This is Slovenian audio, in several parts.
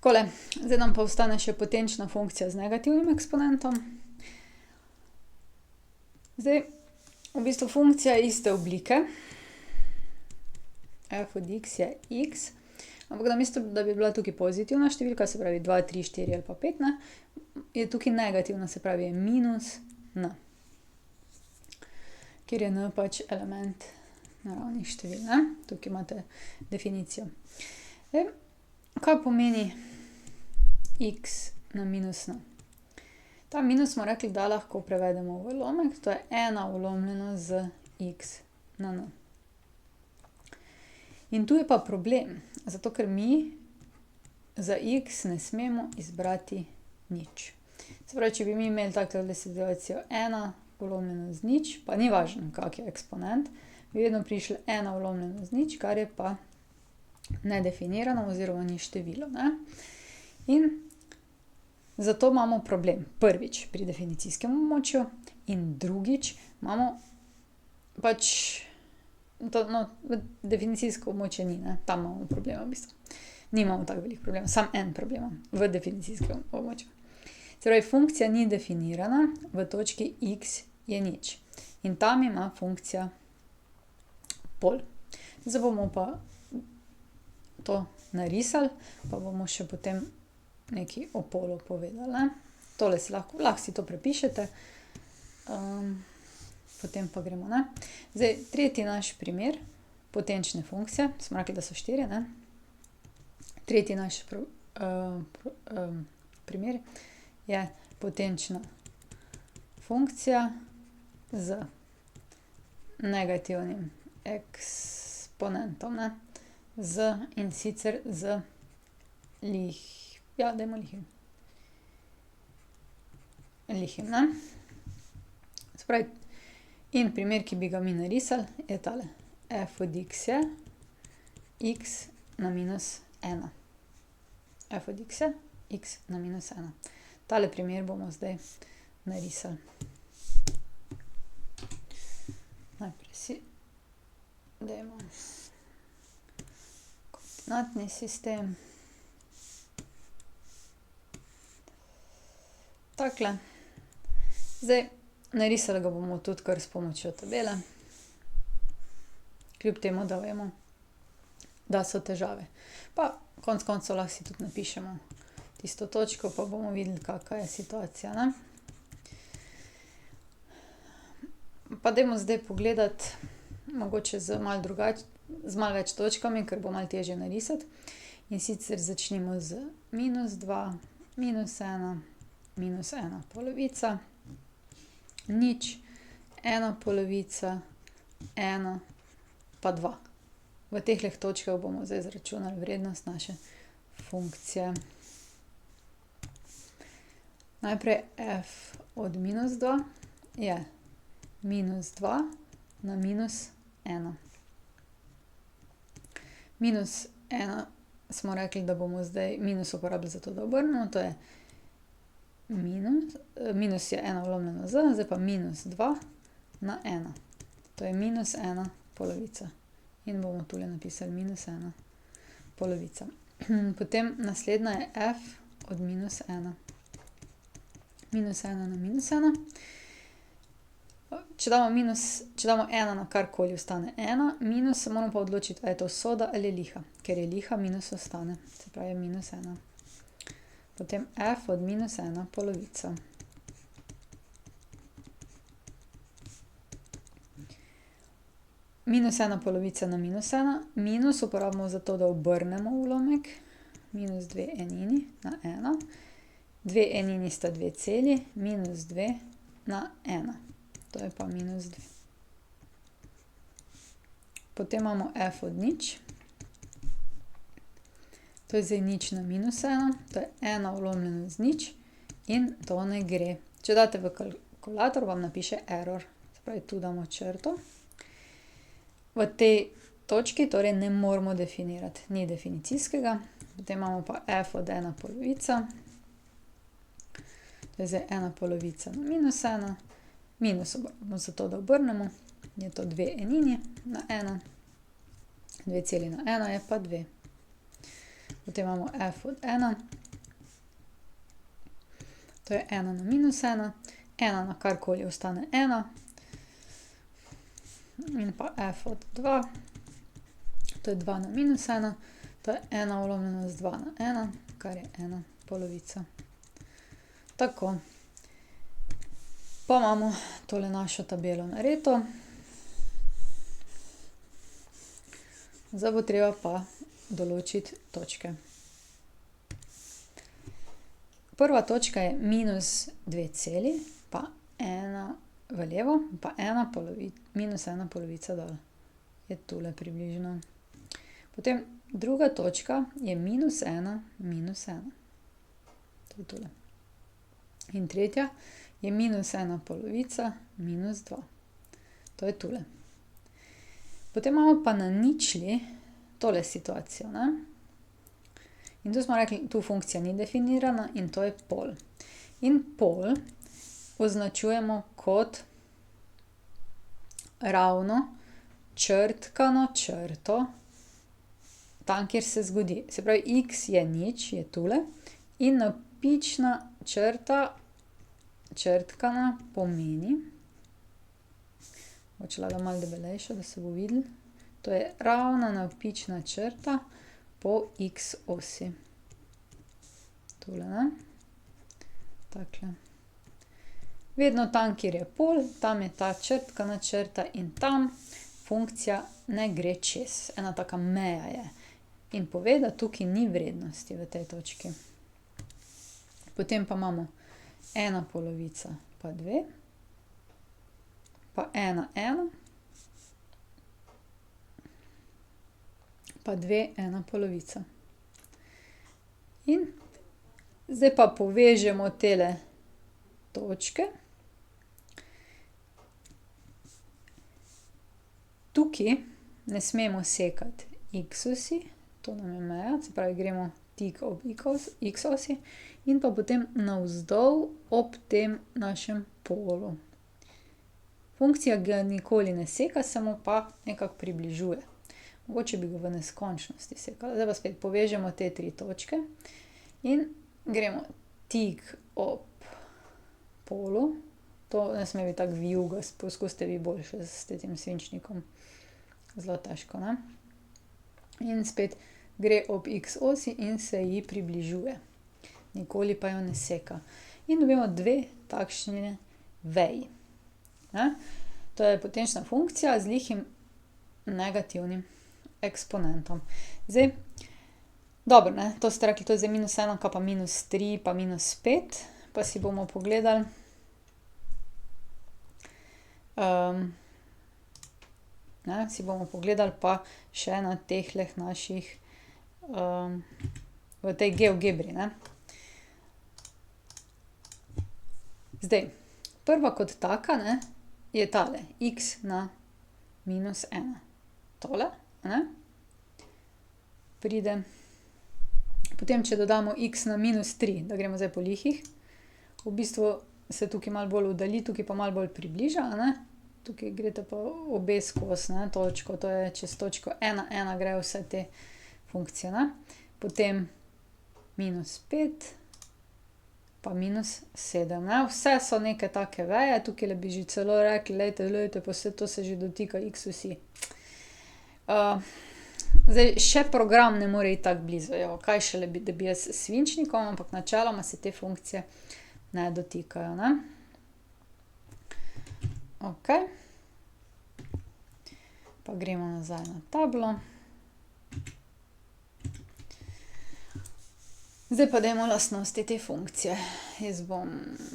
Takole, zdaj nam pa ostane še potenčna funkcija z negativnim eksponentom. Zdaj, v bistvu funkcija iste oblike. F od x je x, ampak namesto, da bi bila tukaj pozitivna številka, se pravi 2, 3, 4 ali pa 5, ne, je tukaj negativna, se pravi je minus n. Kjer je n pač element naravnih števil, ne. Tukaj imate definicijo. Zdaj, kaj pomeni x na minus n? Ta minus smo rekli, da lahko prevedemo v ulomek, to je 1 ulomljeno z x na n. In tu je pa problem, zato ker mi za x ne smemo izbrati nič. Se pravi, če bi mi imeli takole situacijo 1 ulomljeno z nič, pa ni važno, kak je eksponent, bi vedno prišli 1 ulomljeno z nič, kar je pa nedefinirano oziroma ni število, ne. In zato imamo problem, prvič pri definicijskem območju in drugič imamo pač definicijsko območje ni, ne, tam imamo problema v bistvu. Nimamo tako veliko problema, samo en problem v definicijskem območju. Se pravi, funkcija ni definirana, v točki x je nič. In tam ima funkcija pol. Zdaj bomo pa to narisali, pa bomo še potem nekaj o polu povedali, ne. Tole si lahko si to prepišete, potem pa gremo, ne. Zdaj, tretji naš primer potenčne funkcije, smo rekli, da so 4, ne. Tretji naš primer je potenčna funkcija z negativnim eksponentom, ne. In sicer z dajmo lihim, ne. Se pravi, in primer, ki bi ga mi narisali, je tale. F od x je x na minus 1. F od x je x na minus 1. Tale primer bomo zdaj narisali. Najprej si dajmo koordinatni sistem. Takole. Zdaj, narisali ga bomo tudi kar s pomočjo tabele. Kljub temu, da vemo, da so težave. Pa konec koncev lahko si tudi napišemo tisto točko, pa bomo videli, kaka je situacija, ne. Pa dajmo zdaj pogledati, mogoče z malo več točkami, ker bo malo težje narisati. In sicer začnimo z minus 2, minus 1, minus 1 polovica, nič, 1 polovica, 1 pa 2. V tehleh točkah bomo zdaj izračunali vrednost naše funkcije. Najprej f od minus 2 je minus 2 na minus 1. Minus 1 smo rekli, da bomo zdaj minus uporabili zato, da obrnemo, to je minus je 1 ulomljeno z, zdaj pa minus 2 na 1. To je minus 1 polovica. In bomo tule napisali minus 1 polovica. Potem naslednja je f od minus 1. Minus 1 na minus 1. Če damo 1 na karkoli, ostane 1, minus se moramo pa odločiti, a je to soda ali liha. Ker je liha, minus ostane, se pravi minus 1. Potem f od minus 1 polovica. Minus 1 polovica na minus 1. Minus uporabimo zato, da obrnemo ulomek. Minus 2 enini na 1. 2 enini sta 2 celi, minus 2 na 1. To je pa minus 2. Potem imamo f od nič. To je zdaj nič na minus 1. To je 1 ulomljeno z nič in to ne gre. Če date v kalkulator, vam napiše error. Se pravi, tu damo črto. V tej točki torej ne moramo definirati. Ni definicijskega. Potem imamo pa f od 1 polovica. To je zdaj 1 polovica na minus 1. Minus zato, da obrnemo. Je to 2 enini na 1. 2 celi na 1 je pa 2. Potem imamo f od 1. To je 1 na minus 1. 1 na karkoli ostane 1. In pa f od 2. To je 2 na minus 1. To je 1 ulomljeno z 2 na 1, kar je 1 polovica. Tako. Pa imamo tole našo tabelo nareto. Zdaj bo treba pa določiti točke. Prva točka je minus 2 celi, pa 1 v levo, pa minus 1 polovica dol. Je tule približno. Potem druga točka je minus 1, minus 1. To je tule. In tretja je minus 1 polovica, minus 2. To je tule. Potem imamo pa na ničli tole situacijo, ne. In tu smo rekli, tu funkcija ni definirana in to je pol. In pol označujemo kot ravno črtkano črto tam, kjer se zgodi. Se pravi, x je nič, je tule, in navpična črta, črtkana, pomeni, mogoče lahko malo debelejša, da se bo videlo, to je ravna navpična črta po x osi. Tule, ne? Takle. Vedno tam, kjer je pol, tam je ta črtkana črta in tam funkcija ne gre čez. Ena taka meja je. In pove, da tukaj ni vrednosti v tej točki. Potem pa imamo 1 polovica pa 2, pa 1, 1, pa 2, 1 polovica. In zdaj pa povežemo tele točke. Tukaj ne smemo sekati x osi, to nam je meja, se pravi, gremo tik ob x osi in pa potem navzdol ob tem našem polu. Funkcija ga nikoli ne seka, samo pa nekako približuje. Mogoče bi ga v neskončnosti sekala. Zdaj pa spet povežemo te 3 točke in gremo tik ob polu. To ne sme biti tako vijugast, poskusite vi boljše s tem svinčnikom. Zelo težko, ne? In spet gre ob x osi in se ji približuje. Nikoli pa jo ne seka. In dobimo 2 takšne veji. Ne? To je potenčna funkcija z lihim negativnim eksponentom. Zdaj, dobro, ne, to ste rekli, to je zdaj minus 1, kaj pa minus 3, pa minus 5, pa si bomo pogledali. Si bomo pogledali pa še na tehleh naših, v tej GeoGebri, ne. Zdaj, prva kot taka, ne, je tale, x na minus 1. Tole, ne, pride. Potem, če dodamo x na minus 3, da gremo zdaj po lihih, v bistvu se tukaj malo bolj oddalji, tukaj pa malo bolj približa, a ne. Tukaj greste pa obe skozi, ne, točko, to je čez točko 1, 1 grejo vse te funkcije, ne. Potem minus 5, pa minus 7, ne. Vse so neke take veje, tukajle bi že celo rekli, glejte, pa saj to se že dotika x osi. Zdaj, še program ne more iti tako blizu, evo, kaj šele da bi jaz s svinčnikom, ampak načeloma se te funkcije ne dotikajo, ne. Okej. Pa gremo nazaj na tablo. Zdaj pa dajmo lastnosti te funkcije. Jaz bom,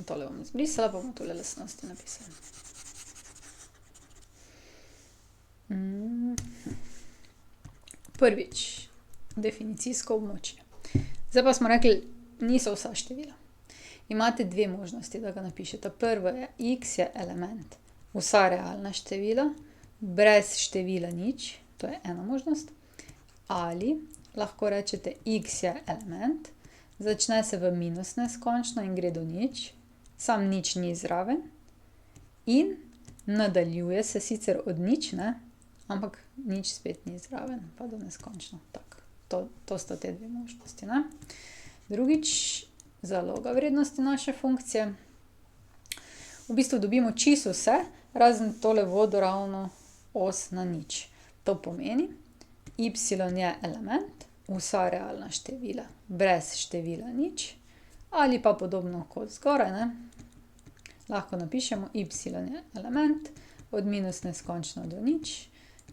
tole bom izbrisala, pa bom tule lastnosti napisala. Prvič, definicijsko območje. Zdaj pa smo rekli, niso vsa števila. Imate 2 možnosti, da ga napišete. Prvo je, x je element, vsa realna števila, brez števila nič, to je ena možnost. Ali lahko rečete, x je element, začne se v minus neskončno in gre do nič, samo nič ni zraven in nadaljuje se sicer od nič, ne, ampak nič spet ni zraven, pa do neskončno, tako. To sta te dve možnosti, ne. Drugič, zaloga vrednosti naše funkcije. V bistvu dobimo čisto vse, razen tole vodoravno os na nič. To pomeni, y je element, vsa realna števila brez števila nič, ali pa podobno kot zgoraj, ne. Lahko napišemo, y je element od minus neskončno do nič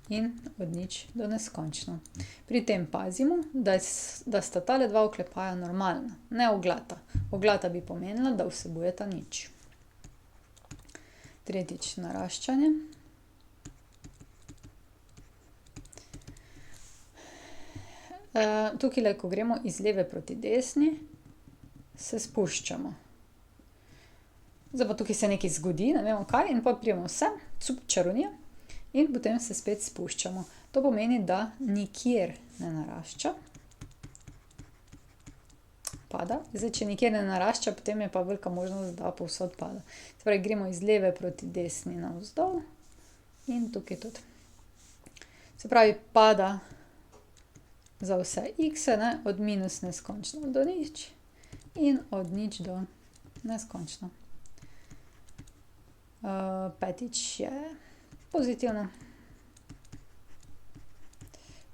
in od nič do neskončno. Pri tem pazimo, da sta tale dva oklepaja normalna, ne oglata. Oglata bi pomenila, da vsebujeta nič. Tretjič, naraščanje. Tukajle, ko gremo iz leve proti desni, se spuščamo. Zdaj pa tukaj se nekaj zgodi, ne vemo kaj, in pol pridemo sem, čarovnija, in potem se spet spuščamo. To pomeni, da nikjer ne narašča. Pada. Zdaj, če nikjer ne narašča, potem je pa velika možnost, da povsod pada. Se pravi, gremo iz leve proti desni navzdol in tukaj tudi. Se pravi, pada za vse x-e, ne, od minus neskončno do nič in od nič do neskončno. Petič je pozitivno.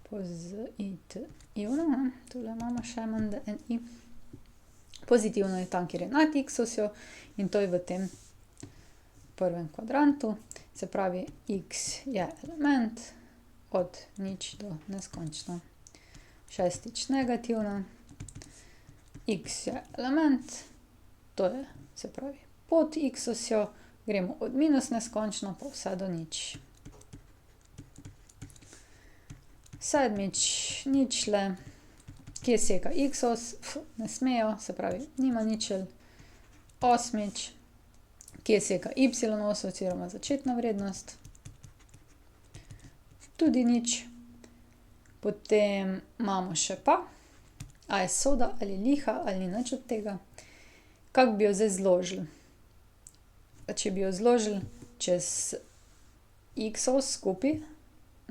Pozitivno, ne, tule imamo še menda en i. Pozitivno je tam, kjer je nad x-osjo, in to je v tem prvem kvadrantu. Se pravi, x je element od nič do neskončno. Šestič, negativno. X je element, to je, se pravi, pod x-osjo, gremo od minus neskončno pa vse do nič. Sedmič, ničle, kje seka x-os, ne smejo, se pravi, nima ničel. Osmič, kje seka y-os oziroma začetna vrednost. Tudi nič. Potem imamo še pa, a je soda ali liha ali nič od tega. Kako bi jo zdaj zložili? Če bi jo zložili čez x-os skupaj,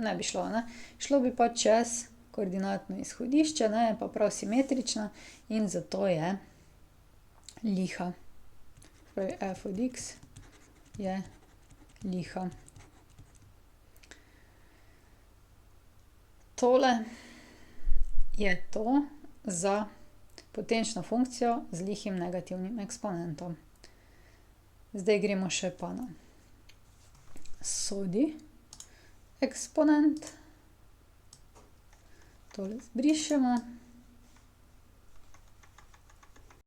ne bi šlo, ne. Šlo bi pa čez koordinatno izhodišče, ne, je pa prav simetrična in zato je liha. Se pravi, f od x je liha. Tole je to za potenčno funkcijo z lihim negativnim eksponentom. Zdaj gremo še pa na sodi eksponent. Tole zbrišemo.